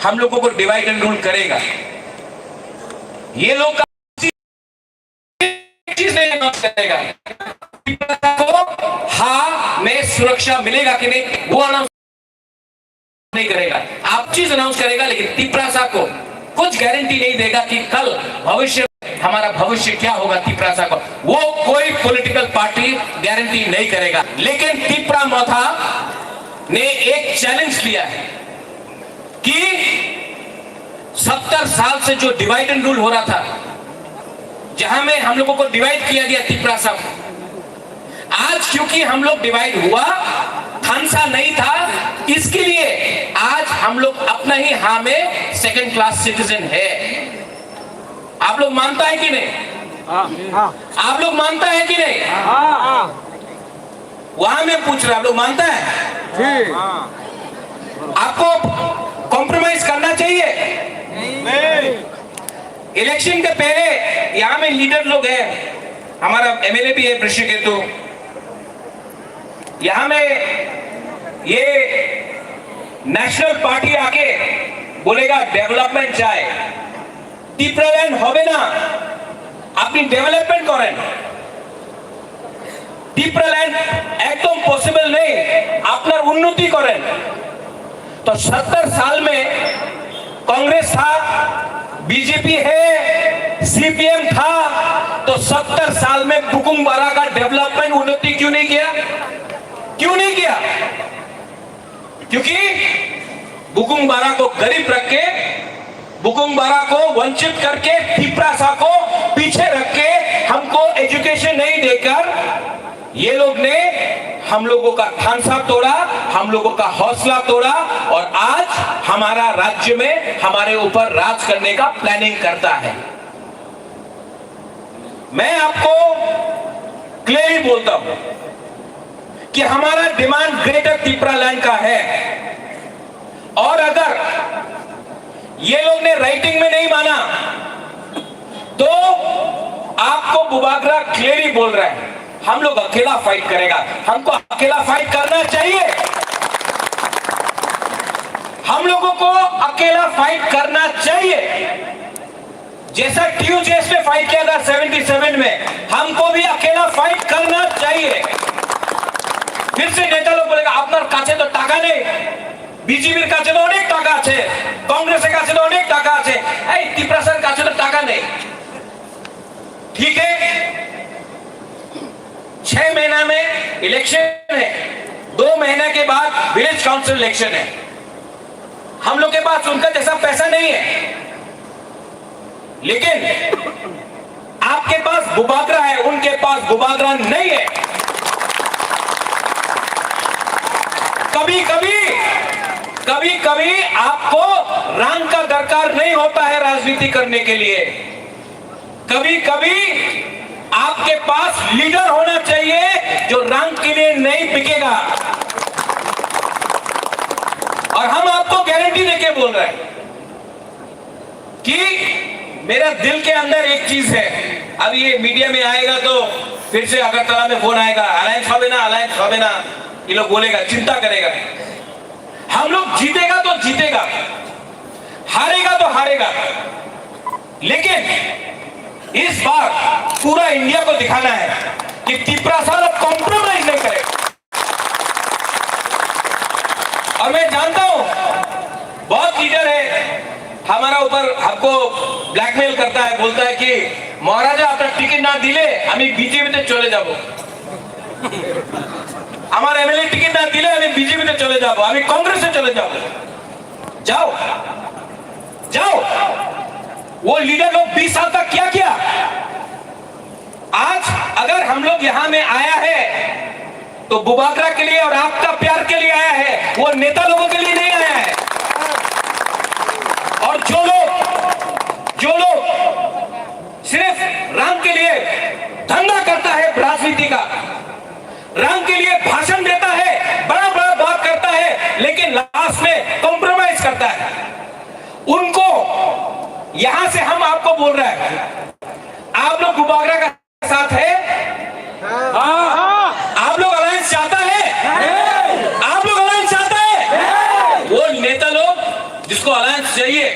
हम लोगों को डिवाइड एंड रूल करेगा। ये लोग चीज नहीं करेगा को हाँ में सुरक्षा मिलेगा कि नहीं वो अनाउंस नहीं करेगा। आप चीज अनाउंस करेगा, लेकिन तिपरासा को कुछ गारंटी नहीं देगा कि कल भविष्य हमारा भविष्य क्या होगा। तिपरासा को वो कोई पॉलिटिकल पार्टी गारंटी नहीं करेगा। लेकिन तिपरा मोथा ने एक चैलेंज लिया है कि 70 साल से जो डिवाइड एंड रूल हो रहा था, जहां में हम लोगों को डिवाइड किया गया तिपरासा को, आज क्योंकि हम लोग डिवाइड हुआ, थानसा नहीं था, इसके लिए आज हम लोग अपना ही हाँ में सेकंड क्लास सिटीजन है। आप लोग मानता है कि नहीं? आप लोग मानता है कि नहीं? वहां में पूछ रहा, आप लोग मानता है? आपको कॉम्प्रोमाइज करना चाहिए? नहीं। इलेक्शन के पहले यहाँ में लीडर लोग हैं, हमारा एमएलए भी है ऋषिकेतु, यहां में ये नेशनल पार्टी आके बोलेगा डेवलपमेंट चाहे, টিপ্রাল্যান্ড হবে না, আপনি ডেভেলপমেন্ট করেন। টিপ্রাল্যান্ড একদম পসিবল নেই, আপনার উন্নতি করেন। तो 70 साल में कांग्रेस था, बीजेपी है, सीपीएम था, तो 70 साल में बुकुंगबारा का डेवलपमेंट उन्नति क्यों नहीं किया? क्यों नहीं किया? क्योंकि बुकुंगबारा को गरीब रख के, बुकुंगबारा को वंचित करके, तिपरासा को पीछे रख के, हमको एजुकेशन नहीं देकर ये लोग ने हम लोगों का थानसा तोड़ा, हम लोगों का हौसला तोड़ा, और आज हमारा राज्य में हमारे ऊपर राज करने का प्लानिंग करता है। मैं आपको क्लियरली बोलता हूं कि हमारा डिमांड ग्रेटर तिपरालैंड का है, और अगर ये लोग ने राइटिंग में नहीं माना तो आपको बुबागरा क्लियरली बोल रहा है, हम लोग अकेला फाइट करेगा। हमको अकेला फाइट करना चाहिए, हम लोगों को अकेला फाइट करना चाहिए। जैसा टीयूजेएस में फाइट किया था 77 में, हमको भी अकेला फाइट करना चाहिए। फिर से नेता लोग बोलेगा আপনার কাছে তো টাকা নেই, বিজেপির কাছে তো অনেক টাকা আছে, कांग्रेस কাছে তো অনেক টাকা আছে, এই তিপরাসার কাছে তো টাকা নেই। ठीक है, 6 महीना में इलेक्शन है, 2 महीने के बाद विलेज काउंसिल इलेक्शन है। हम लोग के पास उनका जैसा पैसा नहीं है, लेकिन आपके पास बुबागरा है, उनके पास बुबागरा नहीं है। कभी कभी आपको रंग का दरकार नहीं होता है राजनीति करने के लिए। कभी कभी आपके पास लीडर होना चाहिए जो रंग के लिए नहीं बिकेगा। और हम आपको गारंटी देके बोल रहे हैं कि मेरा दिल के अंदर एक चीज है, अब ये मीडिया में आएगा तो फिर से अगरतला में फोन आएगा, अलायंस হবে না, ये लोग बोलेगा, चिंता करेगा। हम लोग जीतेगा तो जीतेगा, हारेगा तो हारेगा, लेकिन इस बार पूरा इंडिया को दिखाना है कि तिपरासा लोग कॉम्प्रोमाइज नहीं करेगा। और मैं जानता हूं बहुत लीडर है हमारा ऊपर हमको ब्लैकमेल करता है, बोलता है कि महाराजा अपना टिकट ना दिले আমি বিজেপিতে চলে যাব, আমার এমএলএ টিকিট না দিলে আমি বিজেপিতে চলে যাব, আমি कांग्रेस চলে যাব। जाओ जाओ, वो लीडर लोग 20 साल तक क्या किया? आज अगर हम लोग यहां में आया है तो बुबागरा के लिए और आपका प्यार के लिए आया है, वो नेता लोगों के लिए नहीं आया है। और जो लोग सिर्फ रंग के लिए धंधा करता है, राजनीति का रंग के लिए भाषण देता है, बड़ा बड़ा बात करता है, लेकिन लास्ट में कॉम्प्रोमाइज करता है, उनको यहां से हम आपको बोल रहे हैं, आप लोग बुबागरा का साथ है? आप लोग अलायंस चाहता है? आप लोग अलायंस चाहता है? वो नेता लोग जिसको अलायंस अलायंस चाहिए।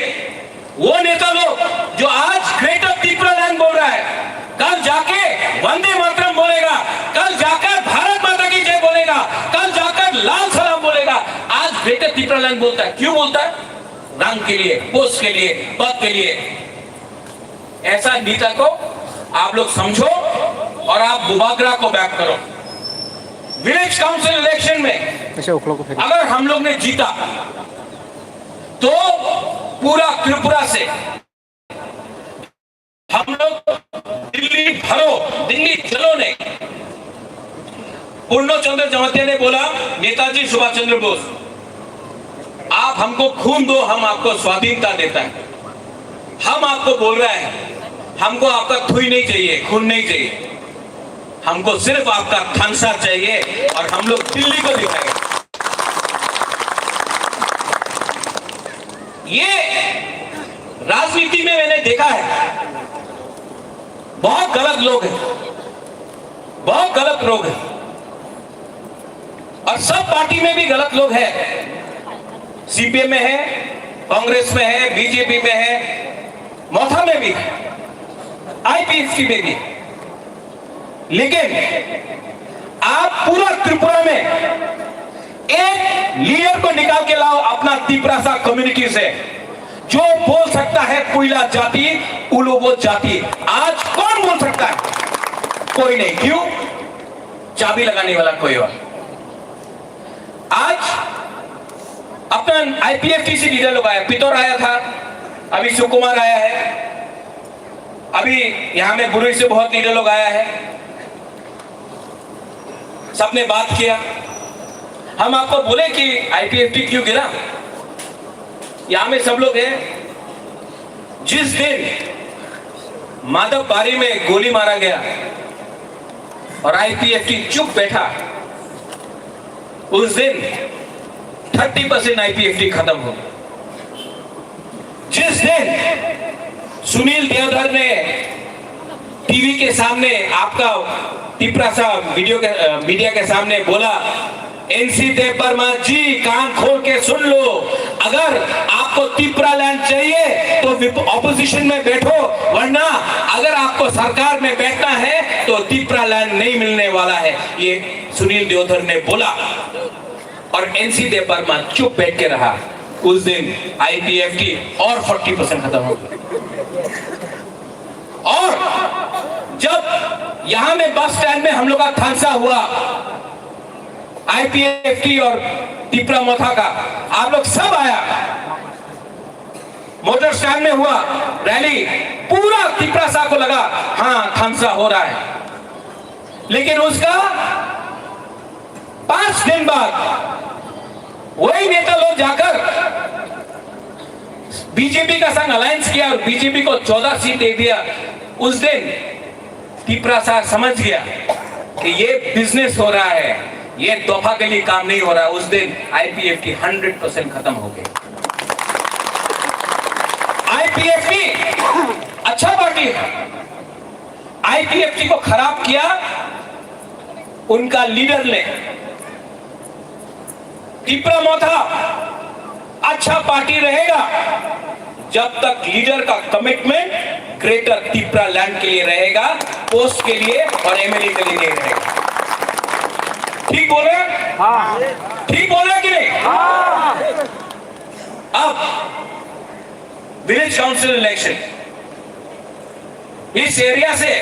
वो नेता लोग जो आज ग्रेटर त्रिपुरा लैंड बोल रहा है, कल जाके वंदे मातरम बोलेगा, कल जाकर भारत माता की जय बोलेगा, कल जाकर लाल सलाम बोलेगा। आज ग्रेटर त्रिपुरा लैंड बोलता है, क्यों बोलता है? रंग के लिए, पोस्ट के लिए, पद के लिए। ऐसा नेता को आप लोग समझो और आप बुबागरा को बैक करो। विलेज काउंसिल इलेक्शन में अगर हम लोग ने जीता तो पूरा त्रिपुरा से हम लोग दिल्ली भरो, दिल्ली चलो ने। पूर्ण चंद्र जमातिया ने बोला, नेताजी सुभाष चंद्र बोस, आप हमको खून दो, हम आपको स्वाधीनता देता है। हम आपको बोल रहे हैं, हमको आपका थुई नहीं चाहिए, खून नहीं चाहिए, हमको सिर्फ आपका थंसा चाहिए और हम लोग दिल्ली को दिखाएंगे। ये राजनीति में मैंने देखा है, बहुत गलत लोग हैं, बहुत गलत लोग हैं, और सब पार्टी में भी गलत लोग हैं। सीपीएम में है, कांग्रेस में है, बीजेपी में है, मोथा में भी, आईपीएफटी में भी। लेकिन आप पूरा त्रिपुरा में एक लीडर को निकाल के लाओ अपना त्रिपुरा कम्युनिटी से, जो बोल सकता है कोयला जाति, उलोबो जाति। आज कौन बोल सकता है? कोई नहीं। क्यों? चाबी लगाने वाला कोई और। आज अपना आईपीएफटीसी लीडर लोग आया, पितौर आया था, अभी शिव कुमार आया है, अभी यहां में बुरुई से बहुत लीडर लोग आया है, सबने बात किया। हम आपको बोले कि आईपीएफटी क्यों गिरा? यहां में सब लोग हैं। जिस दिन माधव बारी में गोली मारा गया और आईपीएफटी चुप बैठा, उस दिन 30% आईपीएफटी खत्म हो गया। जिस दिन सुनील देवधर ने टीवी के सामने, आपका त्रिपुरा सा मीडिया के सामने बोला, एनसी देवबर्मा जी कान खोल के सुन लो, अगर आपको त्रिपुरा लैंड चाहिए तो ऑपोजिशन में बैठो, वरना अगर आपको सरकार में बैठना है तो त्रिपुरा लैंड नहीं मिलने वाला है। ये सुनील देवधर ने बोला और एनसी देवबर्मा चुप बैठ के रहा। उस दिन आईपीएफटी और 40% खत्म हो गया। और जब यहां में बस स्टैंड में हम लोग का हादसा हुआ, आईपीएफटी और त्रिपुरा मोथा का, आप लोग सब आया, मोटर स्टैंड में हुआ रैली, पूरा त्रिपुरा सा को लगा हाँ हादसा हो रहा है। लेकिन उसका 5 दिन बाद वही नेता लोग जाकर बीजेपी का संग अलायंस किया और बीजेपी को 14 सीट दे दिया। उस दिन त्रिपुरा सा समझ गया कि ये बिजनेस हो रहा है, ये तोहफा के लिए काम नहीं हो रहा। उस दिन आईपीएफटी 100% खत्म हो गई। आईपीएफटी अच्छा पार्टी है, आईपीएफटी को खराब किया उनका लीडर ने। त्रिपुरा मोथा अच्छा पार्टी रहेगा जब तक लीडर का कमिटमेंट ग्रेटर त्रिपुरा लैंड के लिए रहेगा, पोस्ट के लिए और एमएलए के लिए नहीं रहेगा। ठीक बोल रहे हैं? हाँ। ठीक बोल रहे हैं कि नहीं? हाँ। अब विलेज काउंसिल इलेक्शन, इस एरिया से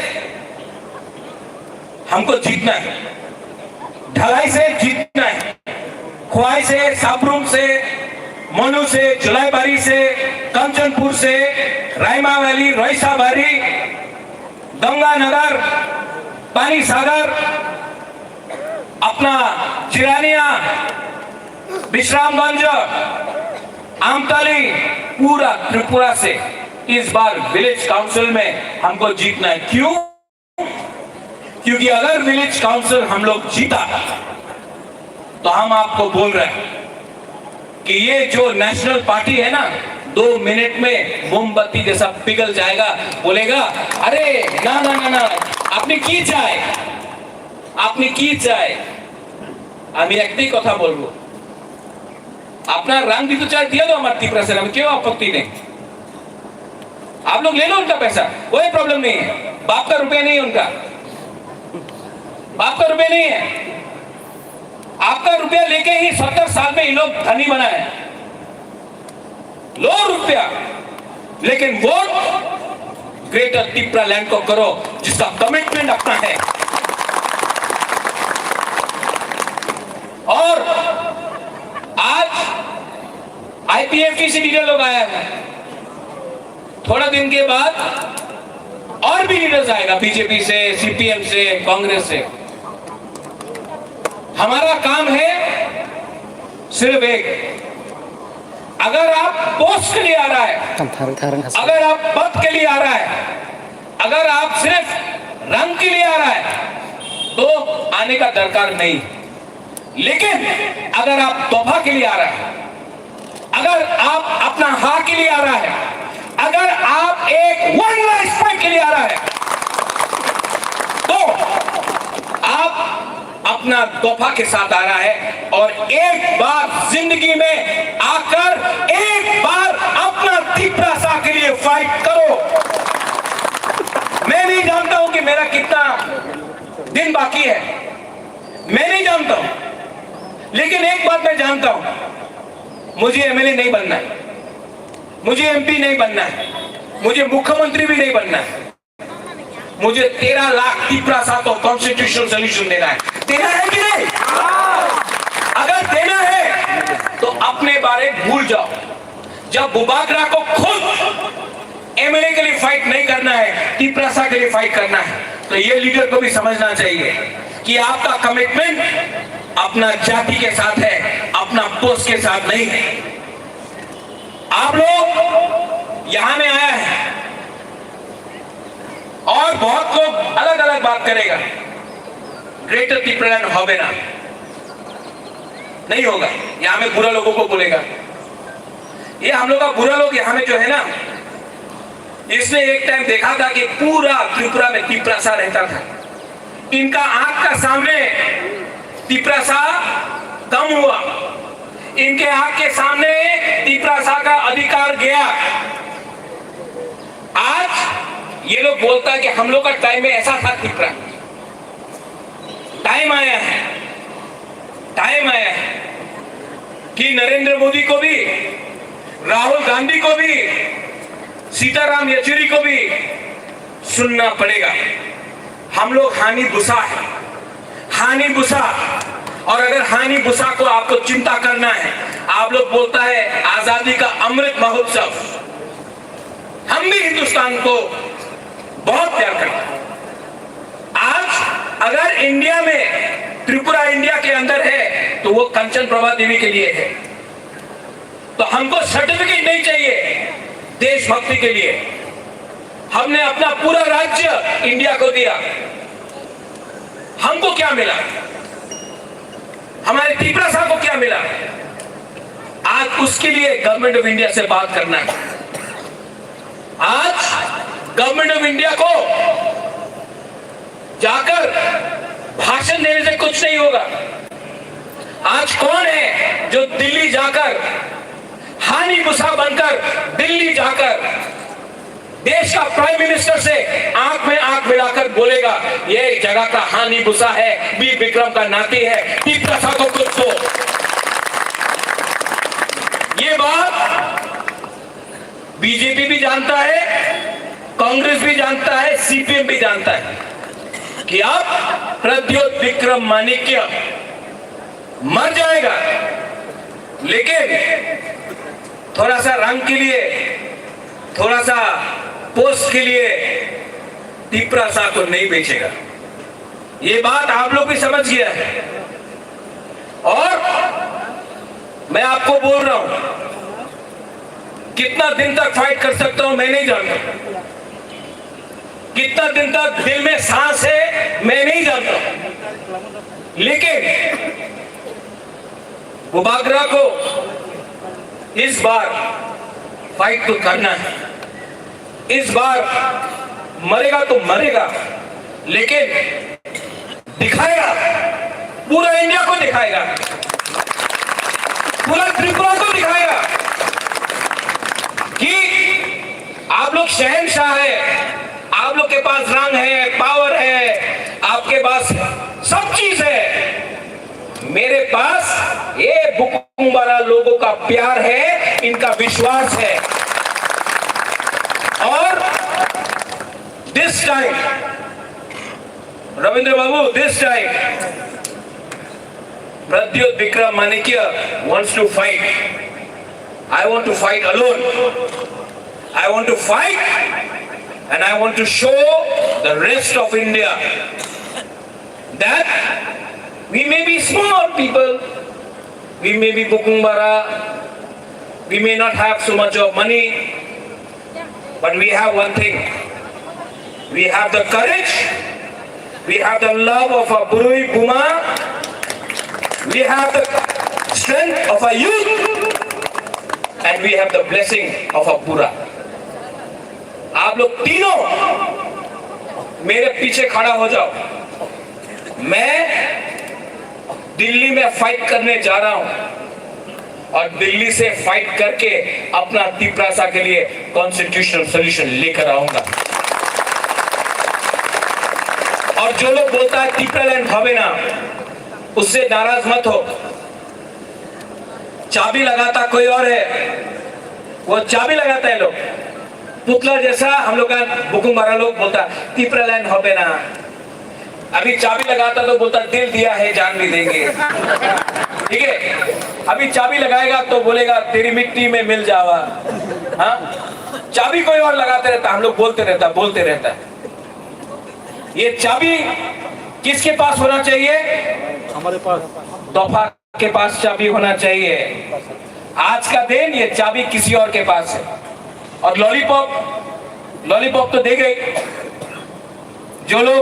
हमको जीतना है, ढलाई से जीतना है, खुआई से, साबरूम से, मनु से, जुलाईबारी से, कंचनपुर से, रायमा वैली, रोइसाबारी, गंगानगर, पानी सागर, अपना चिरानिया, विश्रामगंज, आमताली, पूरा त्रिपुरा से इस बार विलेज काउंसिल में हमको जीतना है। क्यों? क्योंकि अगर विलेज काउंसिल हम लोग जीता तो हम आपको बोल रहे हैं कि ये जो नेशनल पार्टी है ना, 2 मिनट में मोमबत्ती जैसा पिघल जाएगा। बोलेगा अरे ना ना ना ना, আপনি কি চাই, আপনি কি চাই, আমি একটাই কথা বলবো, अपना रंग भी तो चाहे दिया दो हमारे तीपरा से, हमें क्यों आपत्ति नहीं, आप लोग ले लो उनका पैसा, कोई प्रॉब्लम नहीं है। बाप का रुपया नहीं है उनका, बाप का रुपया नहीं है। आपका रुपया लेके ही 70 साल में ये लोग धनी बना है। लो रुपया, लेकिन वोट ग्रेटर तिपरा लैंड को करो जिसका कमिटमेंट अपना है। और आज आईपीएफटी से लीडर लोग आया है, थोड़ा दिन के बाद और भी लीडर्स आएगा, बीजेपी से, सीपीएम से, कांग्रेस से। हमारा काम है सिर्फ एक, अगर आप पोस्ट के लिए आ रहा है, अगर आप पद के लिए आ रहा है, अगर आप सिर्फ रंग के लिए आ रहा है तो आने का दरकार नहीं। लेकिन अगर आप तोहफा के लिए आ रहा है, अगर आप अपना हाँ के लिए आ रहा है, अगर आप एक वन लाइफ फाइट के लिए आ रहा है, तो आप अपना तोहफा के साथ आ रहा है। और एक बार जिंदगी में आकर एक बार अपना तिपरा सा के लिए फाइट करो। मैं नहीं जानता हूं कि मेरा कितना दिन बाकी है, मैं नहीं जानता हूं, लेकिन एक बात मैं जानता हूं, मुझे एमएलए नहीं बनना है, मुझे एमपी नहीं बनना है, मुझे मुख्यमंत्री भी नहीं बनना है। मुझे 13 लाख तिपरा सा को कॉन्स्टिट्यूशनल सोल्यूशन देना है। देना है कि नहीं? अगर देना है तो अपने बारे भूल जाओ। जब बुबागरा को खुद एमएलए के लिए फाइट नहीं करना है, तिपरा सा के लिए फाइट करना है, तो ये लीडर को भी समझना चाहिए कि आपका कमिटमेंट अपना जाति के साथ है, अपना पोस्ट के साथ नहीं है। आप लोग यहां में आया है और बहुत लोग अलग अलग बात करेगा, ग्रेटर तिपरा लैंड होवे ना, नहीं होगा। यहां में बुरा लोगों को बोलेगा, ये हम लोग का बुरा लोग यहां में जो है ना, इसने एक टाइम देखा था कि पूरा त्रिपुरा में तिपरा सा रहता था। इनका आंख का सामने तिपरा सा कम हुआ, इनके आंख के सामने तिपरा सा का अधिकार गया। आज ये लोग बोलता है कि हम लोग का टाइम में ऐसा था तिपरा। टाइम आया है, टाइम आया है कि नरेंद्र मोदी को भी, राहुल गांधी को भी, सीताराम येचुरी को भी सुनना पड़ेगा। हम लोग हानि बुसा है, हानि बुसा। और अगर हानि बुसा को आपको चिंता करना है, आप लोग बोलता है आजादी का अमृत महोत्सव, हम भी हिंदुस्तान को बहुत प्यार करते हैं। आज अगर इंडिया में, त्रिपुरा इंडिया के अंदर है तो वो कंचन प्रभा देवी के लिए है। तो हमको सर्टिफिकेट नहीं चाहिए देशभक्ति के लिए। हमने अपना पूरा राज्य इंडिया को दिया, हमको क्या मिला? हमारे तिपरा साहब को क्या मिला? आज उसके लिए गवर्नमेंट ऑफ इंडिया से बात करना है। आज गवर्नमेंट ऑफ इंडिया को जाकर भाषण देने से कुछ नहीं होगा। आज कौन है जो दिल्ली जाकर, हानि बुसा बनकर दिल्ली जाकर देश का प्राइम मिनिस्टर से आंख में आंख मिलाकर बोलेगा ये जगह का हानि बुसा है, वीर विक्रम का नाती है, तिपरा सा को कुछ दो। ये बात बीजेपी भी जानता है, कांग्रेस भी जानता है, सीपीएम भी जानता है कि अब प्रद्योत विक्रम माणिक्य मर जाएगा, लेकिन थोड़ा सा रंग के लिए, थोड़ा सा पोस्ट के लिए तिपरा सा को नहीं बेचेगा। ये बात आप लोग भी समझ गया है। और मैं आपको बोल रहा हूं, कितना दिन तक फाइट कर सकता हूं मैं नहीं जानता, कितना दिन तक दिल में सांस है मैं नहीं जानता, लेकिन बुबागरा को इस बार फाइट तो करना है। इस बार मरेगा तो मरेगा, लेकिन दिखाएगा, पूरा इंडिया को दिखाएगा, खुला त्रिपुरा को दिखाया कि आप लोग शहंशाह है, आप लोग के पास रंग है, पावर है, आपके पास सब चीज है। मेरे पास ये बुकुम्बारा लोगों का प्यार है, इनका विश्वास है। और this time Ravindra Babu, this time Pradyut Vikram Manikya wants to fight. I want to fight alone. I want to fight and I want to show the rest of India that we may be small people, we may be Bukumbara, we may not have so much of money, but we have one thing. We have the courage, we have the love of a Burui Buma, we have the strength of a youth and we have the blessing of a Pura. आप लोग तीनों मेरे पीछे खड़ा हो जाओ। मैं दिल्ली में फाइट करने जा रहा हूं और दिल्ली से फाइट करके अपना तिपरासा के लिए कॉन्स्टिट्यूशनल सॉल्यूशन लेकर आऊंगा। और जो लोग बोलता है तिपरालैंड हवे ना, उससे नाराज मत हो। चाबी लगाता कोई और है, वो चाबी लगाता है लोग पुतला जैसा। हम लोग का बुकुम्बारा लोग बोलता तिपरालैंड हवे ना, अभी चाबी लगाता तो बोलता दिल दिया है जान भी देंगे। ठीक है, अभी चाबी लगाएगा तो बोलेगा तेरी मिट्टी में मिल जावा। हाँ, चाबी कोई और लगाते रहता, हम लोग बोलते रहता। ये चाबी किसके पास होना चाहिए? हमारे पास। तोहफा के पास चाबी होना चाहिए। आज का दिन ये चाबी किसी और के पास है। और लॉलीपॉप तो दे गए। जो लोग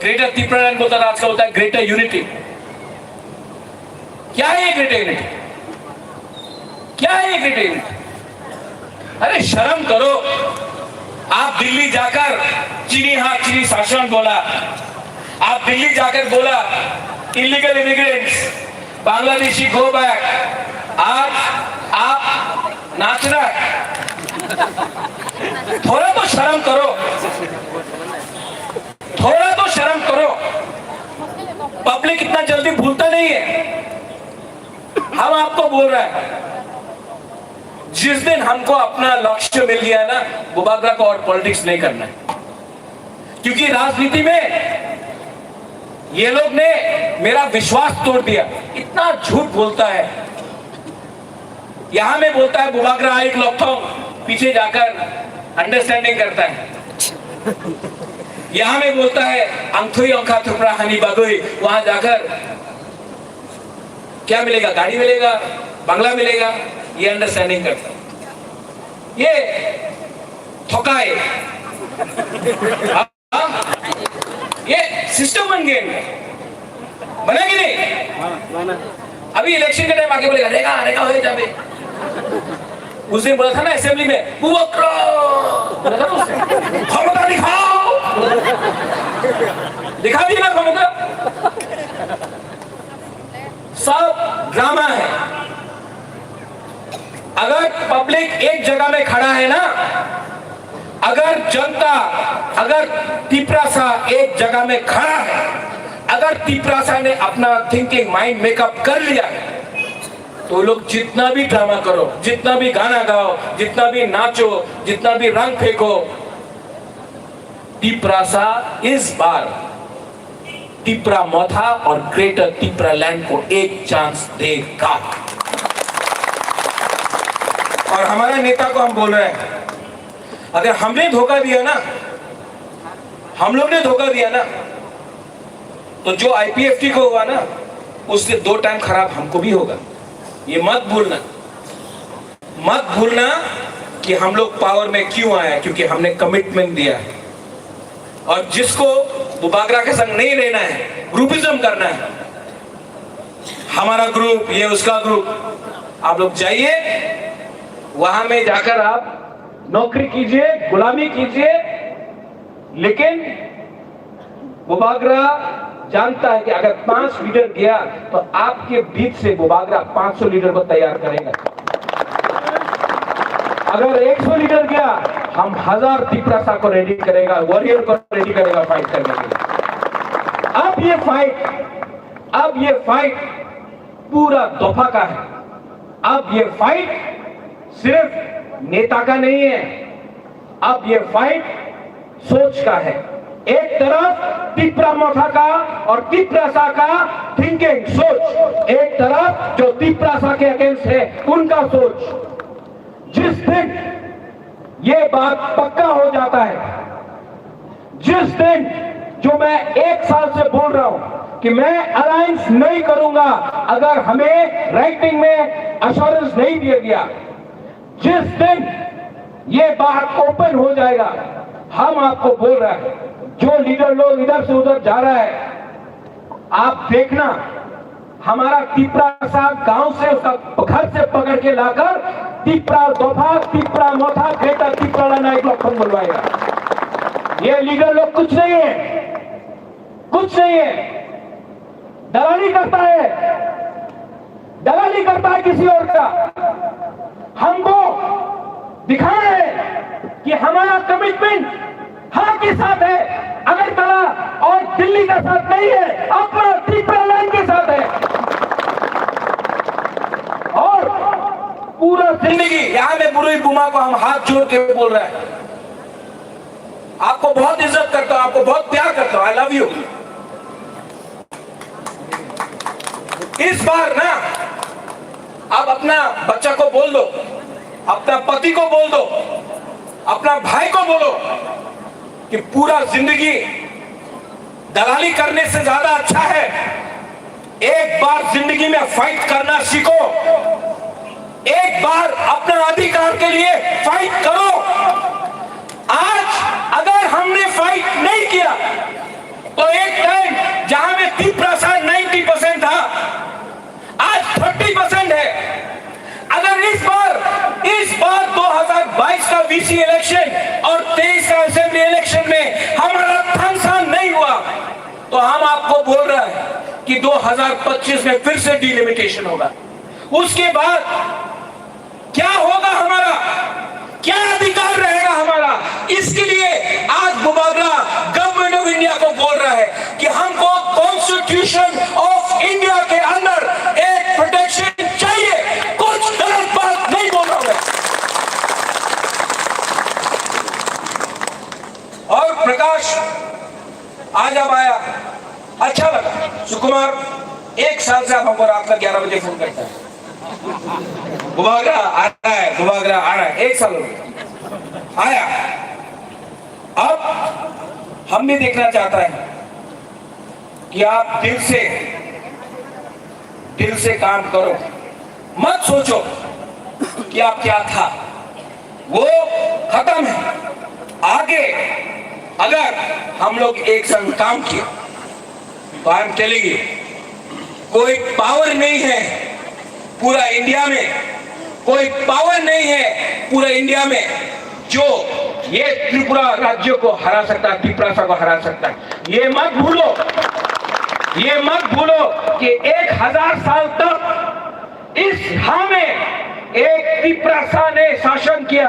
ग्रेटर तिपरालैंड बोलता था, आज का होता है ग्रेटर यूनिटी। क्या है ये ग्रेटर यूनिटी? क्या है ये ग्रेटर यूनिटी? अरे शर्म करो। आप दिल्ली जाकर चीनी हाथ चीनी शासन बोला, आप दिल्ली जाकर बोला illegal immigrants, Bangladeshi go back. आज आप नाच रहा है। थोड़ा तो शर्म करो, थोड़ा तो शर्म करो। पब्लिक इतना जल्दी भूलता नहीं है। हम आपको बोल रहे हैं, जिस दिन हमको अपना लक्ष्य मिल गया ना, बुबागरा को और पॉलिटिक्स नहीं करना है। क्योंकि राजनीति में ये लोग ने मेरा विश्वास तोड़ दिया। इतना झूठ बोलता है। यहां में बोलता है बुबागरा एक लॉकडाउन, पीछे जाकर अंडरस्टैंडिंग करता है। यहां में बोलता है अंथुई अंखा थुपरा हनी बागोई, वहां जाकर क्या मिलेगा? गाड़ी मिलेगा, बंगला मिलेगा, ये अंडरस्टैंडिंग करता है। ये थोकाए। ये सिस्टम बन गए, बना कि नहीं? अभी इलेक्शन के टाइम आके बोलेगा रेगा रेगा हो जाए। उस दिन बोला था ना असेंबली में, क्षमता दिखाओ, दिखा दिया ना क्षमता। सब ड्रामा है। अगर पब्लिक एक जगह में खड़ा है ना, अगर जनता, अगर तिपरासा एक जगह में खड़ा है, अगर तिपरासा ने अपना थिंकिंग माइंड मेकअप कर लिया, तो लोग जितना भी ड्रामा करो, जितना भी गाना गाओ, जितना भी नाचो, जितना भी रंग फेंको, तिपरासा इस बार तिपरा मोथा और ग्रेटर तिपरालैंड को एक चांस देगा। और हमारे नेता को हम बोल रहे हैं, अगर हमने धोखा दिया ना, हम लोग ने धोखा दिया ना, तो जो आईपीएफटी को हुआ ना, उससे 2 टाइम खराब हमको भी होगा। ये मत भूलना, मत भूलना कि हम लोग पावर में क्यों आए, क्योंकि हमने कमिटमेंट दिया है। और जिसको बुबागरा के संग नहीं रहना है, ग्रुपिज्म करना है, हमारा ग्रुप, ये उसका ग्रुप, आप लोग जाइए, वहां में जाकर आप नौकरी कीजिए, गुलामी कीजिए, लेकिन बुबागरा जानता है कि अगर 5 लीडर गया तो आपके बीच से बुबागरा 500 लीडर को तैयार करेगा। अगर 100 लीडर गया, हम 1000 तिपरासा को रेडी करेगा, वॉरियर को रेडी करेगा फाइट करने के लिए। अब ये फाइट पूरा दफा का है। अब ये फाइट सिर्फ नेता का नहीं है, अब ये फाइट सोच का है। एक तरफ तिपरा मोथा का और तिपरासा का थिंकिंग सोच, एक तरफ जो तिपरासा के अगेंस्ट है उनका सोच। जिस दिन ये बात पक्का हो जाता है, जिस दिन जो मैं 1 साल से बोल रहा हूं कि मैं अलायंस नहीं करूंगा अगर हमें राइटिंग में अश्योरेंस नहीं दिया गया, जिस दिन ये बात ओपन हो जाएगा, हम आपको बोल रहे हैं, जो लीडर लोग इधर से उधर जा रहा है, आप देखना हमारा तिपरासा गांव से उसका घर से पकड़ के लाकर तिपरा दोफा, तिपरा मोथा, ग्रेटर तिपरा नाइट ब्लॉक बुलवाएगा। ये लीडर लोग कुछ नहीं है, कुछ नहीं है, दलाली करता है, दलाली करता है किसी और का। हमको दिखाना है कि हमारा कमिटमेंट हाँ के साथ है, अगरतला और दिल्ली का साथ नहीं है, अपना त्रिपुरा लाइन के साथ है। और पूरा जिंदगी यहां में बुरी बुमा को हम हाथ जोड़ के बोल रहे हैं, आपको बहुत इज्जत करता हूं, आपको बहुत प्यार करता हूं, आई लव यू। इस बार ना आप अपना बच्चा को बोल दो, अपना पति को बोल दो, अपना भाई को बोलो कि पूरा जिंदगी दलाली करने से ज्यादा अच्छा है एक बार जिंदगी में फाइट करना सीखो, एक बार अपने अधिकार के लिए फाइट करो। आज अगर हमने फाइट नहीं किया तो एक टाइम जहां में तिपरासा 90% था, आज 30% है। अगर इस बार 2022 का वीसी इलेक्शन और 23 का असेंबली इलेक्शन में हमारा थांसा नहीं हुआ तो हम आपको बोल रहे हैं कि 2025 में फिर से डिलिमिटेशन होगा। उसके बाद क्या होगा, हमारा क्या अधिकार रहेगा हमारा, इसके लिए आज बुबागरा गवर्नमेंट ऑफ इंडिया को बोल रहा है कि हमको कॉन्स्टिट्यूशन ऑफ इंडिया के अंदर एक प्रोटेक्शन चाहिए। कुछ गलत बात नहीं बोल रहा है। और प्रकाश आज अब आया, अच्छा लगा। सुकुमार 1 साल से आप हमको रात का 11 बजे फोन करता है, बुबागरा आ रहा है, बुबागरा आ रहा है, 1 साल हो गया आया। अब हम भी देखना चाहता है कि आप दिल से काम करो, मत सोचो कि आप क्या था, वो खत्म है। आगे अगर हम लोग एक संग काम किए तो आई एम टेलिंग यू, कोई पावर नहीं है पूरा इंडिया में, कोई पावर नहीं है पूरा इंडिया में जो ये त्रिपुरा राज्य को हरा सकता है, तिपरासा को हरा सकता है। ये मत भूलो, ये मत भूलो कि 1000 साल तक इस यहाँ में एक तिपरासा ने शासन किया।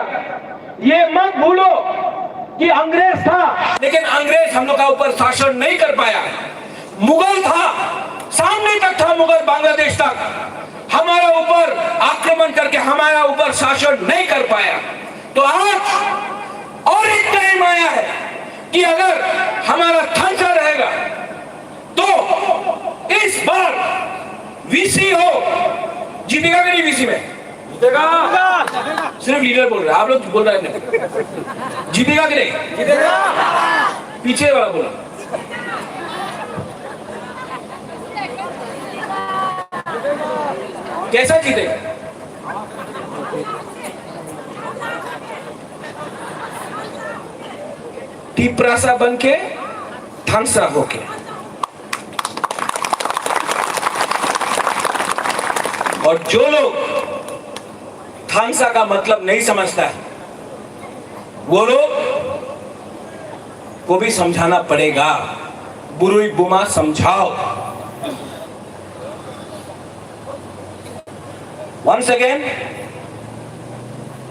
ये मत भूलो कि अंग्रेज था, लेकिन अंग्रेज हम लोग का ऊपर शासन नहीं कर पाया। मुगल था, सामने तक था मुगल, बांग्लादेश तक, हमारा ऊपर आक्रमण करके हमारा ऊपर शासन नहीं कर पाया। तो आज और एक टाइम आया है कि अगर हमारा थांचा रहेगा तो इस बार वीसी हो, जीतेगा कि नहीं वीसी में? जीतेगा। सिर्फ लीडर बोल रहे हैं, आप लोग बोल रहे हैं जीतेगा कि नहीं? जीतेगा। पीछे वाला बोला कैसा जीतेगा? तिपरासा बन के, थांसा होके। और जो लोग थांसा का मतलब नहीं समझता है वो लोग को भी समझाना पड़ेगा। बुरुई बुमा समझाओ। वंस अगेन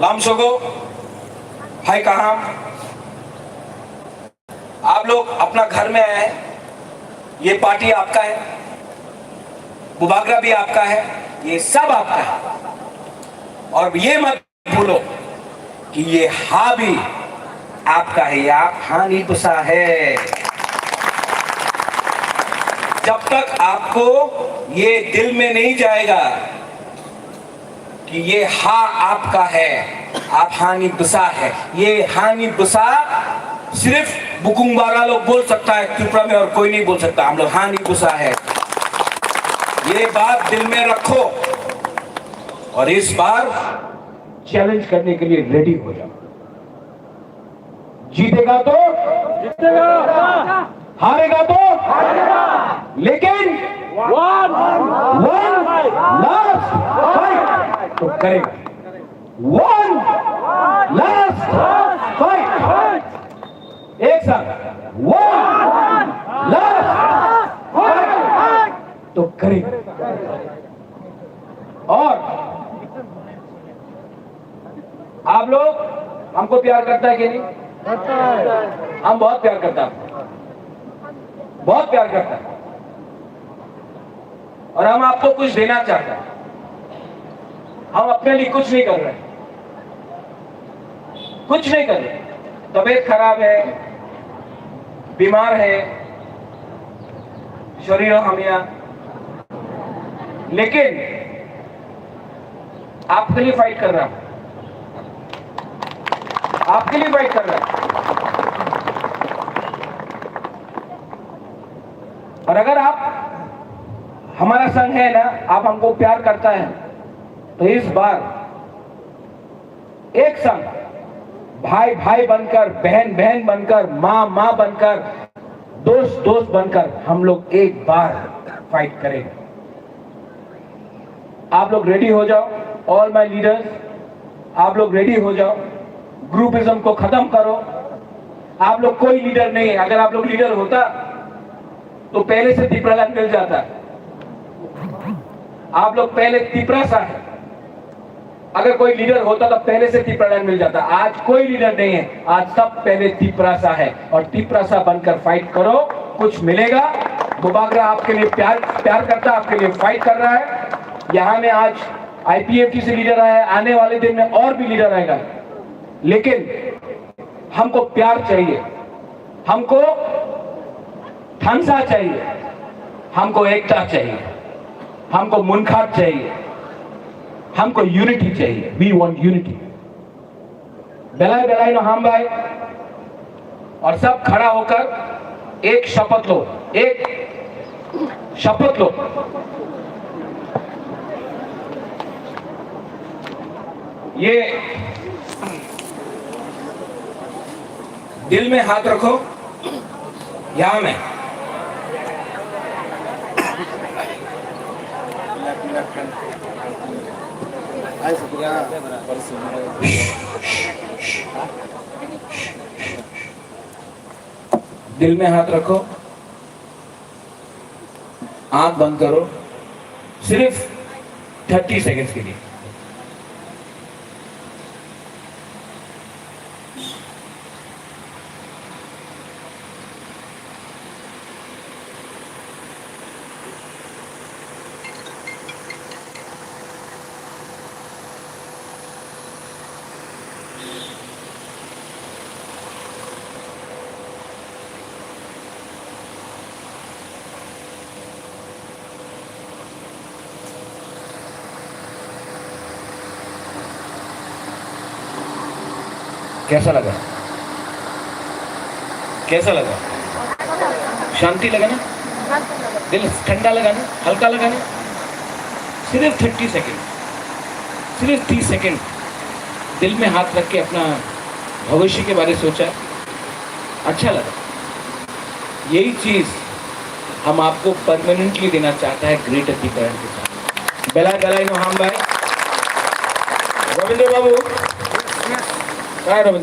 लामसोगो भाई कहा आप लोग अपना घर में आए हैं, ये पार्टी आपका है, बुबागरा भी आपका है, ये सब आपका है। और ये मत भूलो कि ये हा भी आपका है, ये आप हानि पुसा है। जब तक आपको ये दिल में नहीं जाएगा कि ये हा आपका है, आप हानि पुसा है, ये हानि पुसा सिर्फ बुकुंबारा लोग बोल सकता है त्रिपुरा में, और कोई नहीं बोल सकता। हम लोग हानि पुसा है, ये बात दिल में रखो और इस बार चैलेंज करने के लिए रेडी हो जाओ। जीतेगा तो जीतेगा, हारेगा तो हारेगा, लेकिन वन लास्ट फाइट तो करेगा। वन लास्ट फाइट, एक साथ वन लास्ट फाइट तो करेगा। और आप लोग हमको प्यार करता है कि नहीं? हम बहुत प्यार करता है, बहुत प्यार करता है, और हम आपको कुछ देना चाहते हैं। हम अपने लिए कुछ नहीं कर रहे, कुछ नहीं कर रहे। तबीयत खराब है, बीमार है, शरीर हमिया, लेकिन आपके लिए फाइट कर रहा हूं, आपके लिए फाइट कर रहा हूं। और अगर आप हमारा संग है ना, आप हमको प्यार करता है, तो इस बार एक संग भाई भाई बनकर, बहन बहन बनकर, माँ माँ बनकर, दोस्त दोस्त बनकर हम लोग एक बार फाइट करेंगे। आप लोग रेडी हो जाओ, ऑल माय लीडर्स, आप लोग रेडी हो जाओ। ग्रुपिज्म को खत्म करो। आप लोग कोई लीडर नहीं है। अगर आप लोग लीडर होता तो पहले से तिपरालैंड मिल जाता। आप लोग पहले तिपरा सा है, अगर कोई लीडर होता तो पहले से तिपरालैंड मिल जाता। आज कोई लीडर नहीं है, आज सब पहले तिपरा सा है, और तिपरा सा बनकर फाइट करो, कुछ मिलेगा। बुबागरा आपके लिए प्यार करता, आपके लिए फाइट कर रहा है। यहां में आज आईपीएफटी से लीडर आया, आने वाले दिन में और भी लीडर आएगा, लेकिन हमको प्यार चाहिए, हमको ठंसा चाहिए, हमको एकता चाहिए, हमको मुनखात चाहिए, हमको यूनिटी चाहिए। We want unity. बेलाई बेलाई नो हम भाई, और सब खड़ा होकर एक शपथ लो, एक शपथ लो। ये दिल में हाथ रखो, यहां में दिल में हाथ रखो, आंख बंद करो, सिर्फ 30 सेकंड्स के लिए। कैसा लगा? कैसा लगा? शांति लगा ना? दिल ठंडा लगा ना? हल्का लगा ना? सिर्फ 30 सेकंड, सिर्फ 30 सेकंड दिल में हाथ रख के अपना भविष्य के बारे में सोचा, अच्छा लगा। यही चीज हम आपको परमानेंटली देना चाहता है ग्रेटर त्रिपुरा के साथ। बेला बेलाई नो हम भाई रविंद्र बाबू, रविंद्र